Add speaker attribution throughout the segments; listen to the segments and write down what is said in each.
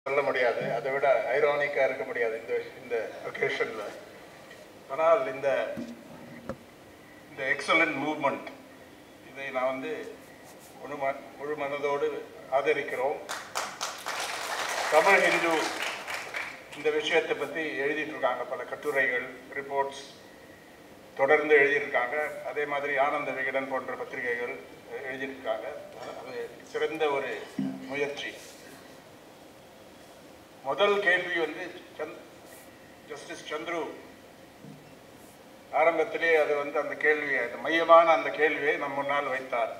Speaker 1: சொல்ல முடியாது. அதை விட ஐரானிக்காக இருக்க முடியாது இந்த ஒகேஷனில். ஆனால் இந்த எக்ஸலண்ட் மூவ்மெண்ட் இதை நான் வந்து முழு மனதோடு ஆதரிக்கிறோம். தமிழ் ஹிந்து இந்த விஷயத்தை பற்றி எழுதிட்டு இருக்காங்க, பல கட்டுரைகள், ரிப்போர்ட்ஸ் தொடர்ந்து எழுதியிருக்காங்க. அதே மாதிரி ஆனந்த விகடன் போன்ற பத்திரிகைகள் எழுதியிருக்காங்க. அது சிறந்த ஒரு முயற்சி. முதல் கேள்வி வந்து ஜஸ்டிஸ் சந்துரு ஆரம்பத்திலே அது வந்து அந்த கேள்வியை, அந்த மையமான அந்த கேள்வியை நம் முன்னால் வைத்தார்.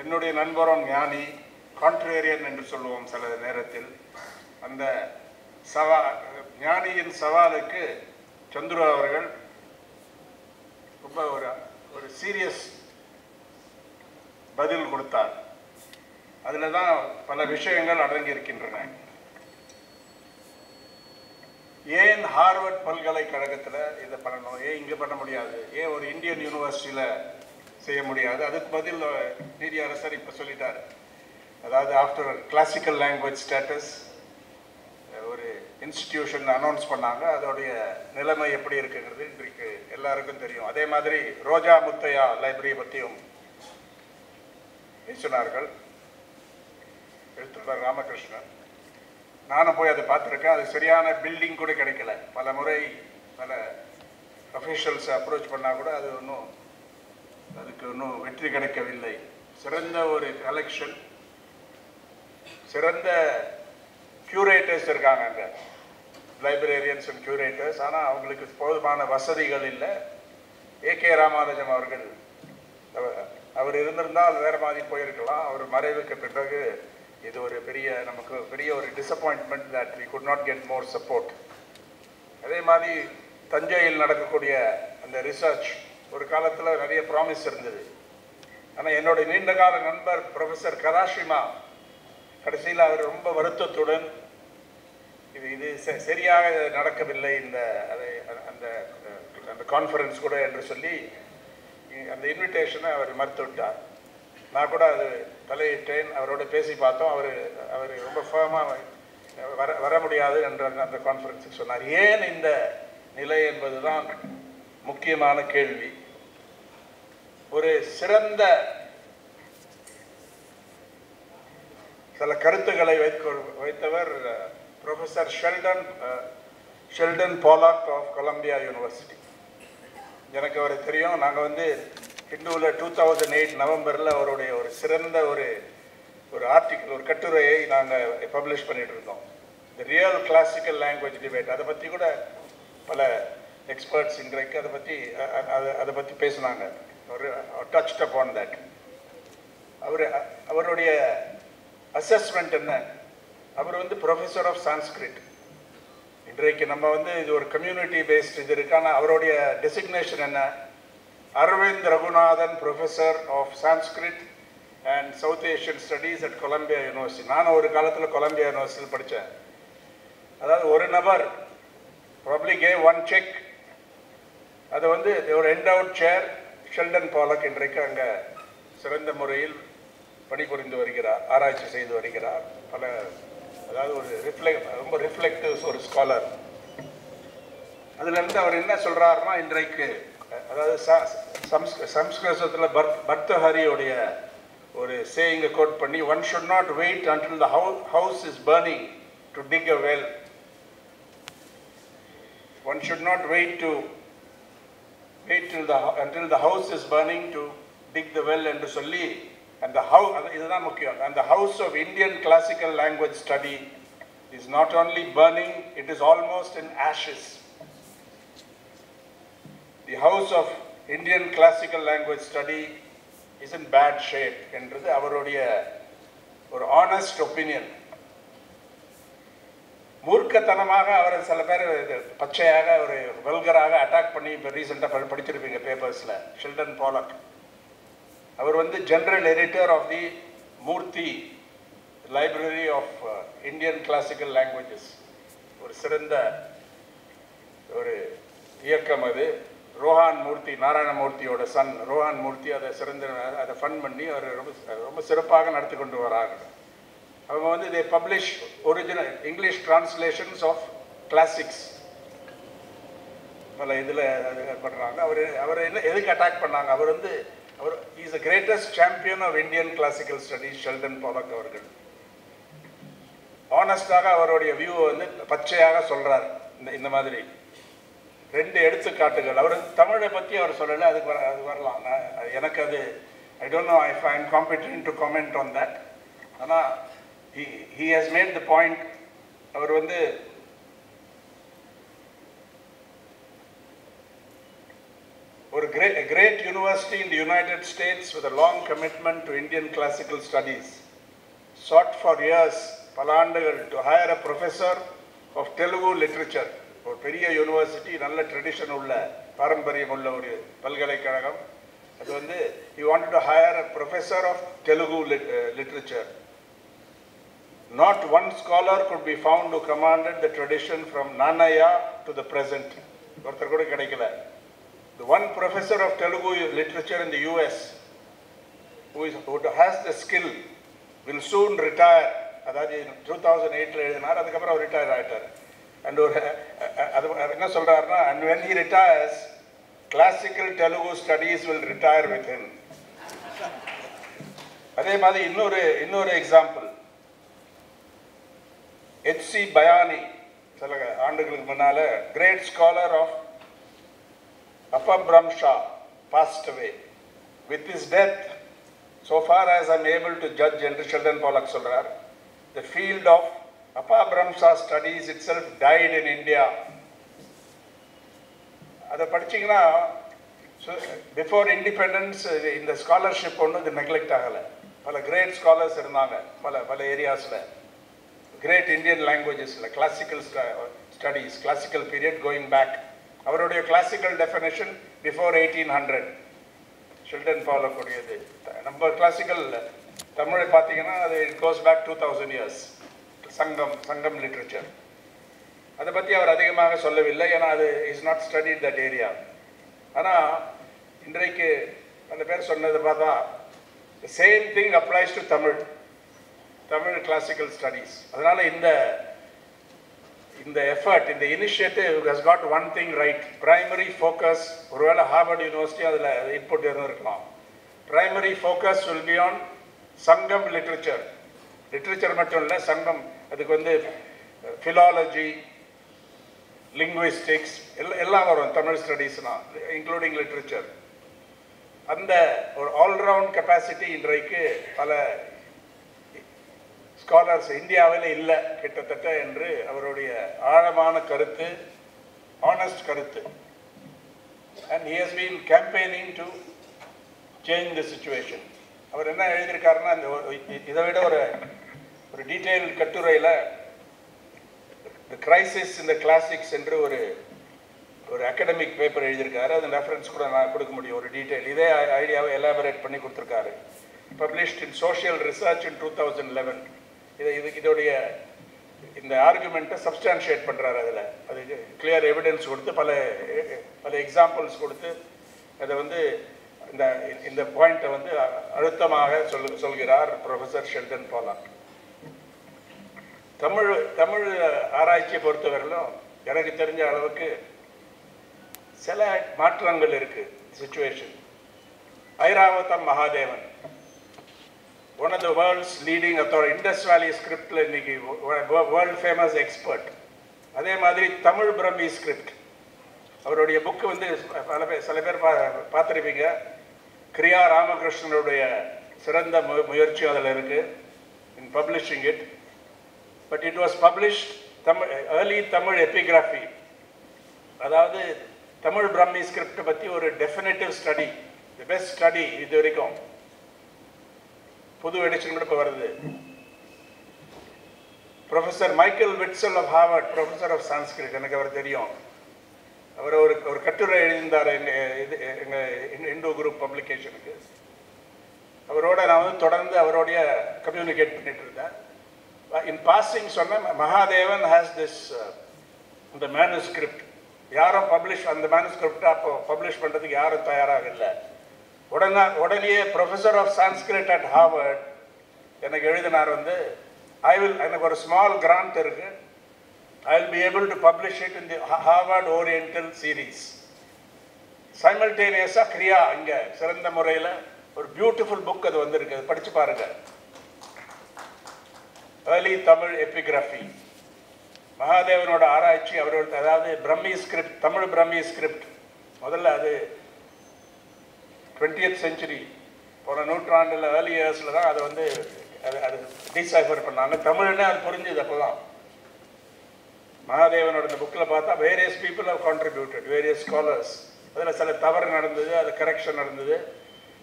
Speaker 1: என்னுடைய நண்பரும் ஞானி, கான்ட்ரேரியன் என்று சொல்லுவோம் சில நேரத்தில். அந்த ஞானியின் சவாலுக்கு சந்துரு அவர்கள் ரொம்ப ஒரு சீரியஸ் பதில் கொடுத்தார். அதில் தான் பல விஷயங்கள் அடங்கி இருக்கின்றன. ஏன் ஹார்வர்ட் பல்கலைக்கழகத்தில் இதை பண்ணணும், ஏன் இங்கே பண்ண முடியாது, ஏன் ஒரு இந்தியன் யூனிவர்சிட்டியில் செய்ய முடியாது? அதுக்கு பதில் யரசர இப்போ சொல்லிட்டார். அதாவது ஆஃப்டர் கிளாசிக்கல் லாங்குவேஜ் ஸ்டேட்டஸ் ஒரு இன்ஸ்டிடியூஷன் அனௌன்ஸ் பண்ணாங்க. அதோடைய நிலைமை எப்படி இருக்குங்கிறது இன்றைக்கு எல்லாருக்கும் தெரியும். அதே மாதிரி ரோஜா முத்தையா லைப்ரரி பற்றியும் பேசினார்கள் எழுத்தாளர் ராமகிருஷ்ணன். நானும் போய் அதை பார்த்துருக்கேன். அது சரியான பில்டிங் கூட கிடைக்கல. பல முறை பல அஃபீஷியல்ஸை அப்ரோச் பண்ணால் கூட அதுக்கு இன்னும் வெற்றி கிடைக்கவில்லை. சிறந்த ஒரு கலெக்ஷன், சிறந்த கியூரேட்டர்ஸ் இருக்காங்க அங்கே, லைப்ரேரியன்ஸ் அண்ட் கியூரேட்டர்ஸ். ஆனால் அவங்களுக்கு போதுமான வசதிகள் இல்லை. ஏ.கே. ராமானுஜம் அவர்கள், அவர் இருந்திருந்தால் வேறு மாதிரி போயிருக்கலாம். அவர் மறைவுக்கு பிறகு இது ஒரு நமக்கு பெரிய ஒரு disappointment that we could not get more support. அதே மாதிரி தஞ்சையில் நடக்கக்கூடிய அந்த ரிசர்ச் ஒரு காலத்தில் நிறைய ப்ராமிஸ் இருந்தது. ஆனால் என்னுடைய நீண்டகால நண்பர் ப்ரொஃபஸர் கராஷிமா கடைசியில் அவர் ரொம்ப வருத்தத்துடன் இது சரியாக நடக்கவில்லை அந்த கான்ஃபரன்ஸ் கூட என்று சொல்லி அந்த இன்விடேஷனை அவர் மறுத்து விட்டார். நான் கூட அது தலையிட்டேன். அவரோட பேசி பார்த்தோம். அவர் ரொம்ப ஃபர்மாக வர முடியாது என்ற அந்த கான்ஃபரன்ஸுக்கு சொன்னார். ஏன் இந்த நிலை என்பதுதான் முக்கியமான கேள்வி. ஒரு சிறந்த சில கருத்துக்களை வைத்தவர் professor Sheldon Pollock of Columbia University. எனக்கு அவரை தெரியும். நாங்கள் வந்து ஹிந்துவில் 2008 நவம்பரில் அவருடைய ஒரு சிறந்த ஒரு ஆர்டிக்கிள், ஒரு கட்டுரையை நாங்கள் பப்ளிஷ் பண்ணிட்டு இருந்தோம். The real classical language debate. அதை பற்றி கூட பல எக்ஸ்பர்ட்ஸ் இன்றைக்கு அதை பற்றி பேசினாங்க. Touched upon that. அவருடைய அசஸ்மெண்ட் என்ன? அவர் வந்து ப்ரொஃபஸர் ஆஃப் சான்ஸ்கிரிட். இன்றைக்கு நம்ம வந்து இது ஒரு கம்யூனிட்டி பேஸ்ட் இது இருக்கு. ஆனால் அவருடைய டெசிக்னேஷன் என்ன? Aravind Raghunathan professor of Sanskrit and South Asian studies at Columbia University. நானும் ஒரு காலத்தில் கொலம்பியா யூனிவர்சிட்டியில் படித்தேன். அதாவது ஒரு நபர் ப்ராப்ளி கேவ் ஒன் செக். அது வந்து ஒரு எண்டவுட் சேர். ஷெல்டன் பாலக் இன்றைக்கு அங்கே சிறந்த முறையில் பணிபுரிந்து வருகிறார், ஆராய்ச்சி செய்து வருகிறார். அதாவது ரொம்ப ரிஃப்ளெக்டிவ் ஒரு ஸ்காலர். அதுலேருந்து அவர் என்ன சொல்கிறாருன்னா, இன்றைக்கு அதாவது சம்ஸ்கிருதத்தில் பர்தஹரியோடைய ஒரு சேயிங்கை கோட் பண்ணி, one should not wait until the house is burning to dig a well. One should not wait until the house is burning to dig the well என்று சொல்லி, அந்த இதுதான் முக்கியம். அந்த house of Indian classical language study is not only burning, it is almost in ashes. The house of Indian classical language study is in bad shape என்றது அவருடைய ஒரு honest opinion. மூர்க்கத்தனமாக அவர் சில பேர் பச்சையாக ஒரு வல்கராக அட்டாக் பண்ணி இப்போ ரீசெண்டாக படிச்சிருப்பீங்க பேப்பர்ஸில். ஷெல்டன் பாலக் அவர் வந்து general editor of the Murty library of Indian classical languages. ஒரு சிறந்த ஒரு இயக்கம் அது. ரோஹான் மூர்த்தி, நாராயணமூர்த்தியோட சன் ரோஹான் மூர்த்தி அதை ஃபண்ட் பண்ணி அவர் ரொம்ப சிறப்பாக நடத்தி கொண்டு வராங்க. அவங்க வந்து they publish original English translations of classics. பல இதில் பண்ணுறாங்க. அவர் என்ன எதுக்கு அட்டாக் பண்ணாங்க? அவர் is the greatest champion of Indian classical studies Sheldon Pollock அவர்கள். ஆனஸ்டாக அவருடைய வியூவை வந்து பச்சையாக சொல்கிறார். இந்த மாதிரி 2 எடுத்துக்காட்டுகள். அவர் தமிழை பற்றி அவர் சொல்லலை, அது வரலாம். எனக்கு அது I don't know if I am competent to comment on that. ஆனால் he has made the point. அவர் வந்து ஒரு great university in the United States with a long commitment to Indian classical studies sought for years, பல ஆண்டுகள், to hire a professor of Telugu literature. ஒரு பெரிய university, நல்ல tradition உள்ள, பாரம்பரியம் உள்ள ஒரு பல்கலைக்கழகம். அது வந்து he wanted to hire a professor of Telugu literature. Not one scholar could be found who commanded the tradition from Nanaya to the present. ஒருத்தர் கூட கிடைக்கல. The one professor of Telugu literature in the US who has the skill will soon retire. அதாவது 2008 எழுதினார், அதுக்கப்புறம் அவர் retire ஆகிட்டார். And அது என்ன சொல்கிறாருன்னா, and when he retires, classical Telugu studies will retire with him. அதே மாதிரி இன்னொரு எக்ஸாம்பிள், H.C. Bayani, சில ஆண்டுகளுக்கு முன்னால் great scholar of N.Ram passed away. With his death, so far as I am able to judge, என்று Sheldon palak சொல்றார், the field of N.Ram studies itself died in India. அதை படிச்சீங்கன்னா பிஃபோர் இண்டிபெண்டன்ஸ் இந்த scholarship ஒன்று இது நெக்லெக்ட் ஆகலை. பல great scholars இருந்தாங்க பல ஏரியாஸில், கிரேட் இந்தியன் லாங்குவேஜஸில், classical studies, classical period going back. அவருடைய classical definition before 1800 Sheldon Pollock உடையது. நம்ம கிளாசிக்கல் தமிழை பார்த்தீங்கன்னா அது it goes back 2000 years. Sangam literature அதை பற்றி அவர் அதிகமாக சொல்லவில்லை, ஏன்னா அது is not studied that area. ஆனால் இன்றைக்கு அந்த பேர் சொன்னதை பார்த்தா same thing applies to Tamil classical studies. அதனால் இந்த எஃபர்ட், இந்த initiative has got one thing right. Primary focus, ஒருவேளை ஹார்வர்ட் யூனிவர்சிட்டி அதில் இன்புட் இருந்திருக்கலாம். Primary focus will be on சங்கம் லிட்ரேச்சர் மட்டும் இல்லை, சங்கம். அதுக்கு வந்து ஃபிலாலஜி, லிங்குவிஸ்டிக்ஸ் எல்லாம் வரும் தமிழ் ஸ்டடீஸ்னா, இன்க்ளூடிங் லிட்ரேச்சர். அந்த ஒரு ஆல்ரவுண்ட் கெப்பாசிட்டி இன்றைக்கு பல ஸ்காலர்ஸ் இந்தியாவில் இல்லை கிட்டத்தட்ட என்று அவருடைய ஆழமான கருத்து, ஆனஸ்ட் கருத்து. And he has been campaigning to change the situation. அவர் என்ன எழுதியிருக்காருன்னா, இதை விட ஒரு டீட்டெயில் கட்டுரையில் தி கிரைசிஸ் இன் த கிளாசிக்ஸ் என்று ஒரு அகடமிக் பேப்பர் எழுதியிருக்காரு. அது ரெஃபரன்ஸ் கூட நான் கொடுக்க முடியும், ஒரு டீட்டெயில். இதே ஐடியாவை எலாபரேட் பண்ணி கொடுத்துருக்காரு. பப்ளிஷ்ட் இன் சோஷியல் ரிசர்ச் இன் 2011. இதோடைய இந்த ஆர்குமெண்ட்டை சப்ஸ்டான்ஷியேட் பண்ணுறாரு. அதில் அதுக்கு கிளியர் எவிடன்ஸ் கொடுத்து பல எக்ஸாம்பிள்ஸ் கொடுத்து அதை வந்து இந்த பாயிண்ட்டை வந்து அழுத்தமாக சொல்கிறார் ப்ரொஃபஸர் ஷெல்டன் பாலக். தமிழ் ஆராய்ச்சியை பொறுத்தவரையிலும் எனக்கு தெரிஞ்ச அளவுக்கு சில மாற்றங்கள் இருக்கு situation. Iravatham Mahadevan, one of the world's leading authority, Indus Valley script ல இன்னைக்கு world famous expert. அதே மாதிரி தமிழ் பிரம்மி ஸ்கிரிப்ட், அவருடைய புக்கு வந்து சில பேர் பார்த்துருப்பீங்க. கிரியா ராமகிருஷ்ணனுடைய சிறந்த முயற்சி அதில் இருக்கு in publishing it, but it was published early Tamil epigraphy. அதாவது தமிழ் பிரம்மி ஸ்கிரிப்ட் பற்றி ஒரு definitive study, the best study இது வரைக்கும். புது எடிஷன் கூட இப்போ வருது. Professor Michael Witzel of Harvard, professor of Sanskrit, எனக்கு அவர் தெரியும். அவர் ஒரு கட்டுரை எழுதியிருந்தார் எங்கள் இண்டோ குரூப் பப்ளிகேஷனுக்கு. அவரோட நான் வந்து தொடர்ந்து அவரோடைய கம்யூனிகேட் பண்ணிட்டு இருந்தேன். இன் பாசிங் சொன்ன மகாதேவன் ஹேஸ் திஸ் இந்த மேனுஸ்கிரிப்ட். யாரும் அந்த மேனுஸ்கிரிப்டை அப்போ பப்ளிஷ் பண்ணுறதுக்கு யாரும் தயாராக இல்லை. உடனே professor of Sanskrit at Harvard எனக்கு எழுதினார் வந்து, எனக்கு ஒரு ஸ்மால் கிராண்ட் இருக்கு. I will be able to publish it in the Harvard Oriental series. Simultaneously, Kriya இங்க சிறந்த முறையில் ஒரு பியூட்டிஃபுல் புக் அது வந்திருக்கு. அது படிச்சு பாருங்க. Early Tamil Epigraphy. மகாதேவனோட ஆராய்ச்சி அவரோட, அதாவது பிரம்மி ஸ்கிரிப்ட், தமிழ் பிரம்மி ஸ்கிரிப்ட். முதல்ல அது 20th century போன நூற்றாண்டில் ஏர்லி இயர்ஸில் தான் அதை வந்து அது டீசைஃபர் பண்ணாங்க. தமிழ்னே அது புரிஞ்சுது. அப்போ தான் மகாதேவனோட இந்த புக்கில் பார்த்தா various people have contributed, various scholars. அதில் சில தவறு நடந்தது, அது கரெக்ஷன் நடந்தது.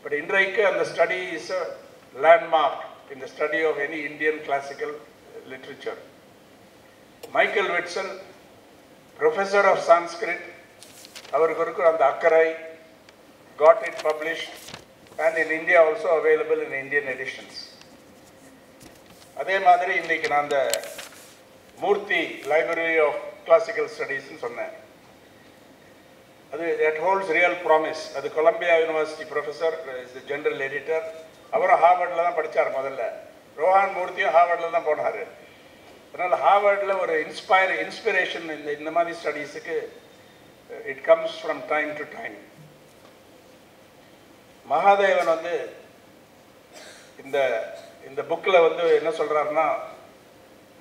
Speaker 1: பட் இன்றைக்கு அந்த study is a landmark in the study of any Indian classical literature. Michael Witzel, professor of Sanskrit, அவருக்கு இருக்கிற அந்த அக்கறை, got it published and in India also available in Indian editions. அதே மாதிரி இன்னைக்கு நான் அந்த மூர்த்தி லைப்ரரி ஆஃப் கிளாசிக்கல் ஸ்டடீஸ்ன்னு சொன்னேன். அது that holds real promise. அது Columbia University professor, is the general editor. அவரும் ஹார்வர்டில் தான் படித்தார் முதல்ல. ரோஹான் மூர்த்தியும் ஹார்வர்டில் தான் போனார். அதனால் ஹார்வர்டில் ஒரு இன்ஸ்பிரேஷன் இந்த மாதிரி ஸ்டடீஸுக்கு it comes from time to time. Mahadevan வந்து இந்த புக்கில் வந்து என்ன சொல்கிறாருன்னா,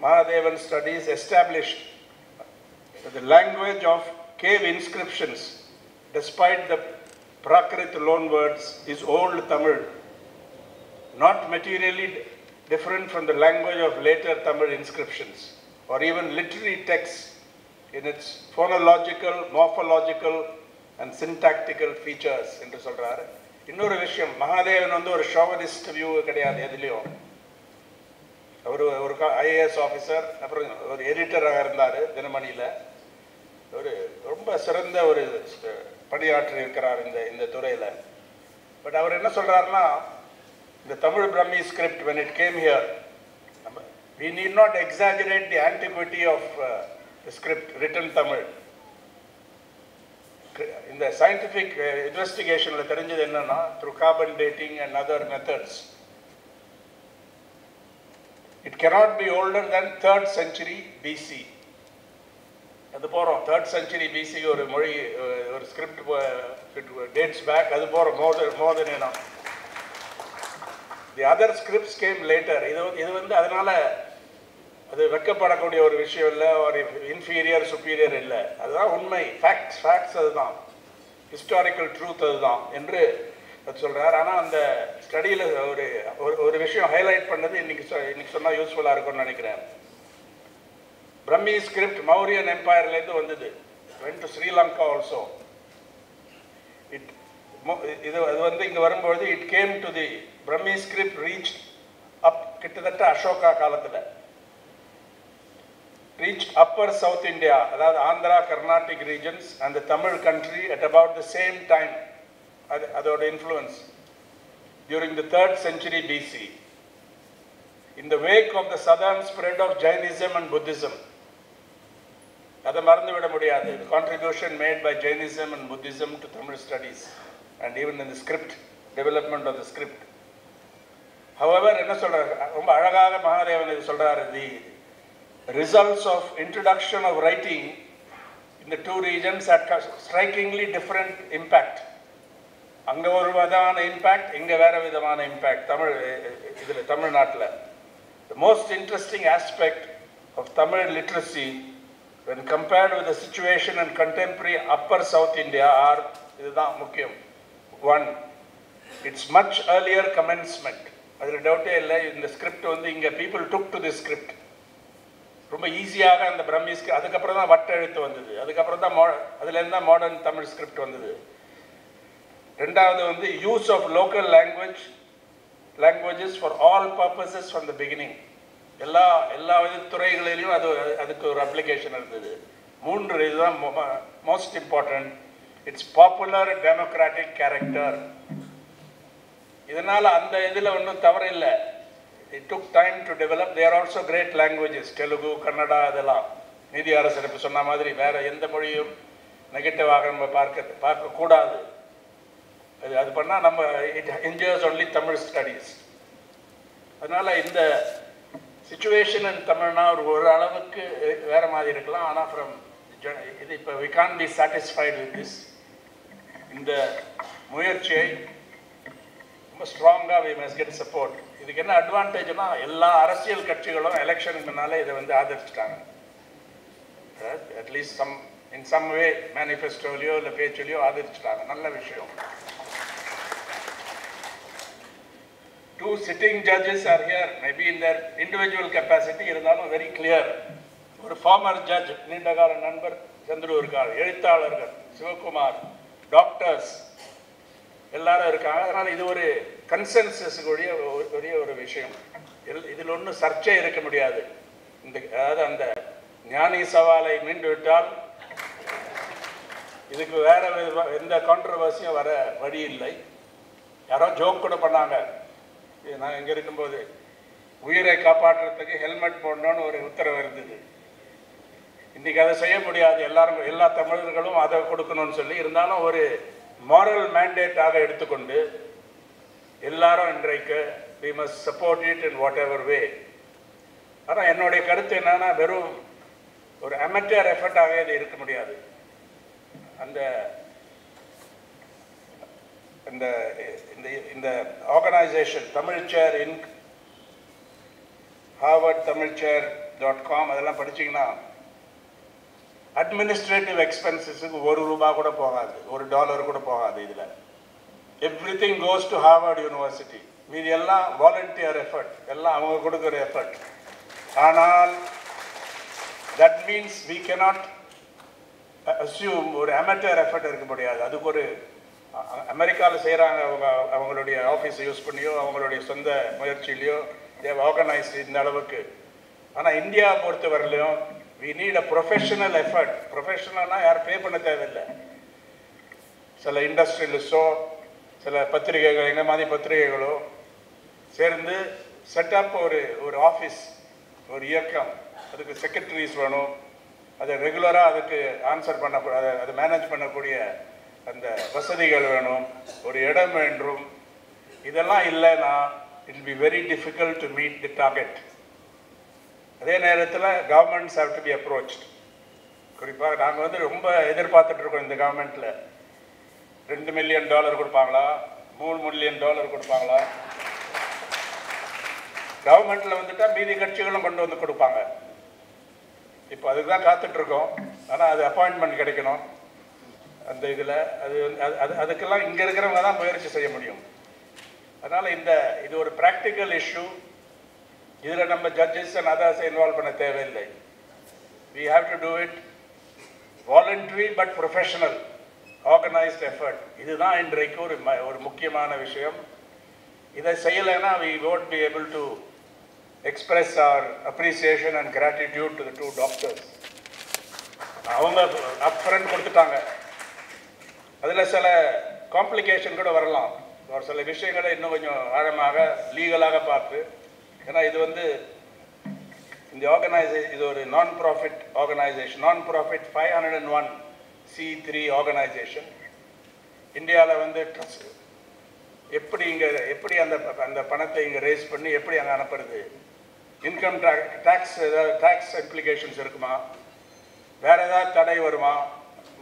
Speaker 1: Mahadevan studies established the language of cave inscriptions despite the Prakrit loan words is old Tamil, not materially different from the language of later Tamil inscriptions or even literary texts in its phonological, morphological and syntactical features என்று சொல்றாரு. இன்னொரு விஷயம், மகாதேவன் வந்து ஒரு ஷோவனிஸ்ட் view கிடையாது எதுலேயும். அவர் ஒரு IAS officer, அப்புறம் ஒரு எடிட்டராக இருந்தார் தினமணியில். ஒரு ரொம்ப சிறந்த ஒரு பணியாற்றி இருக்கிறார் இந்த துறையில். பட் அவர் என்ன சொல்கிறாருன்னா, இந்த Tamil பிரம்மி script when it came here, we need not exaggerate the antiquity of the script written Tamil. இந்த scientific investigationல தெரிஞ்சது என்னன்னா, through carbon dating and other methods, it cannot be older than 3rd century BC. அது போகிறோம் 3rd century BC ஒரு மொழி, ஒரு script dates back. அது போகிறோம் more then enough. The other scripts came later. இது வந்து அதனால் அது வெக்கப்படக்கூடிய ஒரு விஷயம் இல்லை, ஒரு இன்ஃபீரியர் சுப்பீரியர் இல்லை. அதுதான் உண்மை. ஃபேக்ட்ஸ் அதுதான், ஹிஸ்டாரிக்கல் ட்ரூத் அதுதான் என்று அது சொல்கிறார். ஆனால் அந்த ஸ்டடியில் ஒரு விஷயம் ஹைலைட் பண்ணது இன்னைக்கு சொன்னால் யூஸ்ஃபுல்லாக இருக்கும்னு நினைக்கிறேன். பிரம்மி ஸ்கிரிப்ட் மௌரியன் எம்பையர்லேருந்து வந்தது. went to Sri Lanka also. அது வந்து இங்கே வரும்பொழுது it came to the Brahmi script reached up கிட்டத்தட்ட அசோகா காலத்தில் reached upper South India, அதாவது Andhra, Carnatic regions and the Tamil country at about the same time. அதோட influence during the 3rd century BC. In the wake of the southern spread of Jainism and Buddhism, அதை மறந்து விட முடியாது. Contribution made by Jainism and Buddhism to Tamil studies and even in the script, development of the script. However, என்ன சொல்றாரு, ரொம்ப அழகாக மகாதேவன் இது சொல்றாரு, the results of introduction of writing in the two regions had strikingly different impact. அங்க ஒரு விதமான impact, இங்க வேற விதமான இம்பாக்ட் தமிழ்நாட்டில். The most interesting aspect of Tamil literacy when compared with the situation in contemporary upper South India are, இதுதான் முக்கியம். 1, its much earlier commencement. அதில் டவுட்டே இல்லை. இந்த ஸ்கிரிப்ட் வந்து இங்கே people took to this script ரொம்ப ஈஸியாக. அந்த பிரம்மி ஸ்கிரிப்ட் அதுக்கப்புறம் தான் வட்ட எழுத்து வந்தது. அதுக்கப்புறம் தான் அதுலேருந்து தான் மாடர்ன் தமிழ் ஸ்கிரிப்ட் வந்தது. ரெண்டாவது வந்து use of local languages for all purposes from the beginning. எல்லா துறைகளிலும் அதுக்கு ஒரு அப்ளிகேஷன் இருந்தது. 3, இதுதான் most important, its popular democratic character. இதனால் அந்த இதில் ஒன்றும் தவறு இல்லை. It took time to develop. There also great languages, Telugu, Kannada, இதெல்லாம். நீதி அரசர் இப்போ சொன்ன மாதிரி வேறு எந்த மொழியும் நெகட்டிவாக நம்ம பார்க்கக்கூடாது. அது பண்ணால் நம்ம it enjoys only Tamil studies. அதனால் இந்த situation in Tamil Nadu ஒரு அளவுக்கு வேற மாதிரி இருக்கலாம். ஆனால் from இது இப்போ we can't be satisfied with this. இந்த முயற்சியை ரொம்ப ஸ்ட்ராங்காக we must get support. இதுக்கு என்ன அட்வான்டேஜ்னா எல்லா அரசியல் கட்சிகளும் எலெக்ஷனுக்கு முன்னாலே இதை வந்து ஆதரிச்சிட்டாங்க. அட்லீஸ்ட் in some way மேனிஃபெஸ்டோலையோ இல்லை பேச்சிலையோ ஆதரிச்சிட்டாங்க. நல்ல விஷயம். 2 sitting judges are here, maybe in their individual capacity, இருந்தாலும் very clear. ஒரு ஃபார்மர் ஜட்ஜ், நீண்டகால நண்பர் சந்துரு இருக்கார், எழுத்தாளர்கள் சிவகுமார், டாக்டர்ஸ் எல்லாரும் இருக்காங்க. அதனால் இது ஒரு கன்சென்சஸுக்குரிய ஒரு விஷயம். இதில் ஒன்றும் சர்ச்சை இருக்க முடியாது. அதாவது அந்த ஞானி சவாலை மீண்டு விட்டால் இதுக்கு வேற எந்த கான்ட்ரவர்சியும் வர வழி இல்லை. யாரோ ஜோக் கூட பண்ணாங்க, நான் இங்கே இருக்கும்போது உயிரை காப்பாற்றுறதுக்கு ஹெல்மெட் போடணும்னு ஒரு உத்தரவு இருந்தது. இன்றைக்கி அதை செய்ய முடியாது, எல்லா தமிழர்களும் அதை கொடுக்கணும்னு சொல்லி. இருந்தாலும் ஒரு மாரல் மேண்டேட்டாக எடுத்துக்கொண்டு எல்லாரும் இன்றைக்கு we must support it in whatever way. ஆனால் என்னுடைய கருத்து என்னன்னா, வெறும் ஒரு அமெச்சர் எஃபர்ட்டாகவே இது இருக்க முடியாது. அந்த இந்த இந்த ஆர்கனைசேஷன் தமிழ்ச்சேர் இன்க், harvardtamilchair.com அதெல்லாம் படிச்சிங்கன்னா அட்மினிஸ்ட்ரேட்டிவ் எக்ஸ்பென்சஸுக்கு ₹1 கூட போகாது, $1 கூட போகாது. இதில் everything goes to Harvard university. மீது எல்லாம் வாலண்டியர் எஃபர்ட், எல்லாம் அவங்க கொடுக்குற எஃபர்ட். ஆனால் that means we cannot assume ஒரு அமெச்சர் எஃபர்ட் இருக்க முடியாது. அதுக்கு ஒரு அமெரிக்காவில் செய்கிறாங்க, அவங்களுடைய ஆஃபீஸை யூஸ் பண்ணியோ அவங்களுடைய சொந்த முயற்சியிலையோ தேவ் ஆர்கனைஸ் இந்த அளவுக்கு. ஆனால் இந்தியா பொறுத்த வரலையும் we need a professional effort. ப்ரொஃபஷனல்னால் யாரும் பே பண்ண தேவையில்லை. சில இண்டஸ்ட்ரியலிஸ்டோ சில பத்திரிகைகள், எங்கள் மாதிரி பத்திரிகைகளோ சேர்ந்து செட்டப் ஒரு ஆஃபீஸ், ஒரு இயக்கம், அதுக்கு செக்ரட்டரிஸ் வேணும், அதை ரெகுலராக அதுக்கு ஆன்சர் பண்ண அதை மேனேஜ் பண்ணக்கூடிய அந்த வசதிகள் வேணும், ஒரு இடம் வேண்டும். இதெல்லாம் இல்லைன்னா it will be very difficult to meet the target. அதே நேரத்தில் governments have to be approached. குறிப்பாக நாங்கள் வந்து ரொம்ப எதிர்பார்த்துட்ருக்கோம் இந்த கவர்மெண்ட்டில். $2 மில்லியன் கொடுப்பாங்களா, $3 மில்லியன் கொடுப்பாங்களா? கவர்மெண்ட்டில் வந்துட்டால் மீதி கட்சிகளும் கொண்டு வந்து கொடுப்பாங்க. இப்போ அதுக்கு தான் காத்துட்ருக்கோம். ஆனால் அது அப்பாயின்மெண்ட் கிடைக்கணும். அந்த இதில் அதுக்கெல்லாம் இங்கே இருக்கிறவங்க தான் முயற்சி செய்ய முடியும். அதனால் இது ஒரு ப்ராக்டிக்கல் இஷ்யூ. இதில் நம்ம ஜட்ஜஸ் அண்ட் அதர்ஸை இன்வால்வ் பண்ண தேவையில்லை. we have to do it voluntary but professional organized effort. இதுதான் இன்றைக்கு ஒரு முக்கியமான விஷயம். இதை செய்யலைன்னா we won't be able to express our appreciation and gratitude to the 2 doctors. அவங்க அப்ஃப்ரண்ட் கொடுத்துட்டாங்க. அதில் சில காம்ப்ளிகேஷன் கூட வரலாம். ஒரு சில விஷயங்களை இன்னும் கொஞ்சம் ஆழமாக லீகலாக பார்த்து, ஏன்னா இது வந்து இந்த ஆர்கனைசேஷன் இது ஒரு நான் ப்ராஃபிட் ஆர்கனைசேஷன், நான் ப்ராஃபிட் 501(c)(3 ஆர்கனைசேஷன். இந்தியாவில் வந்து எப்படி அந்த பணத்தை இங்கே ரேஸ் பண்ணி எப்படி அங்கே அனுப்புறது? இன்கம் டேக்ஸ் ஏதாவது டேக்ஸ் இம்ப்ளிகேஷன்ஸ் இருக்குமா? வேறு ஏதாவது தடை வருமா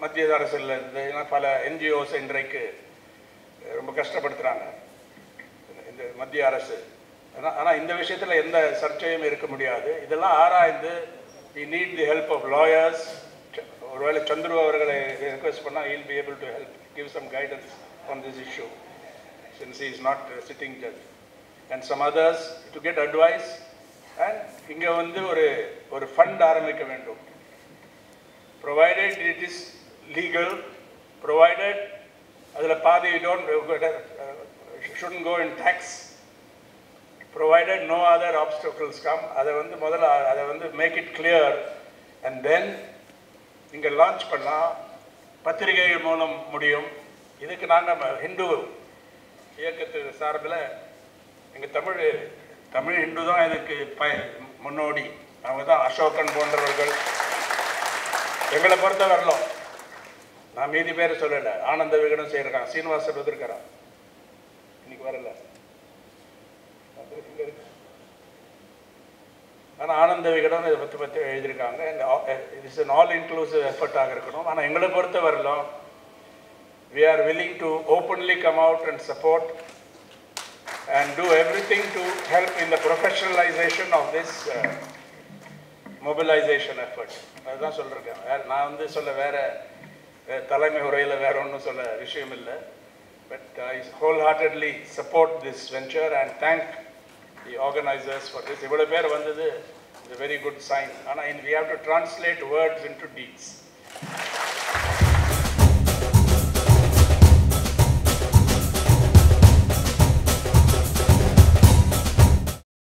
Speaker 1: மத்திய அரசில் இருந்து? ஏன்னா பல என்ஜிஓஸ் இன்றைக்கு ரொம்ப கஷ்டப்படுத்துகிறாங்க இந்த மத்திய அரசு. ஆனால் இந்த விஷயத்தில் எந்த சர்ச்சையும் இருக்க முடியாது. இதெல்லாம் ஆராய்ந்து we need the help of lawyers. ஒருவேளை சந்துரு அவர்களை ரெக்வெஸ்ட் பண்ணால் he will be able to help, give some guidance on this issue since he is not a sitting judge, and some others to get advice. And இங்கே வந்து ஒரு fund ஆரம்பிக்க வேண்டும். provided it is legal, provided அதில் பாதி shouldn't go in tax, provided no other obstacles come. அதை வந்து முதல்ல அதை வந்து make it clear and then இங்கே லான்ச் பண்ணால் பத்திரிகைகள் மூலம் முடியும். இதுக்கு நாங்கள் ஹிந்து இயக்கத்து சார்பில் எங்கள் தமிழ் ஹிந்து தான் இதுக்கு முன்னோடி. அவங்க தான் அசோகன் போன்றவர்கள். எங்களை பொறுத்த வரலாம், நான் மீதி பேர் சொல்லலை, ஆனந்த விகடன் செய்கிறான், சீனிவாசன் வந்திருக்கிறான், இன்னைக்கு வரல. ஆனால் ஆனந்த விகடன் இதை பற்றி எழுதியிருக்காங்க. It is an all inclusive எஃபர்ட்டாக இருக்கணும். ஆனால் எங்களை பொறுத்த வரலாம் we are willing to openly come out and support and do everything to help in the professionalization of this mobilization effort. அதுதான் சொல்லியிருக்கேன். நான் வந்து சொல்ல வேற தலைமை உரையில் வேற ஒன்றும் சொல்ல விஷயம் இல்லை. But I wholeheartedly support this venture and thank the organizers for this. இவ்வளவு பேர் வந்தது is a very good sign. ஆனால் we have to translate words into deeds.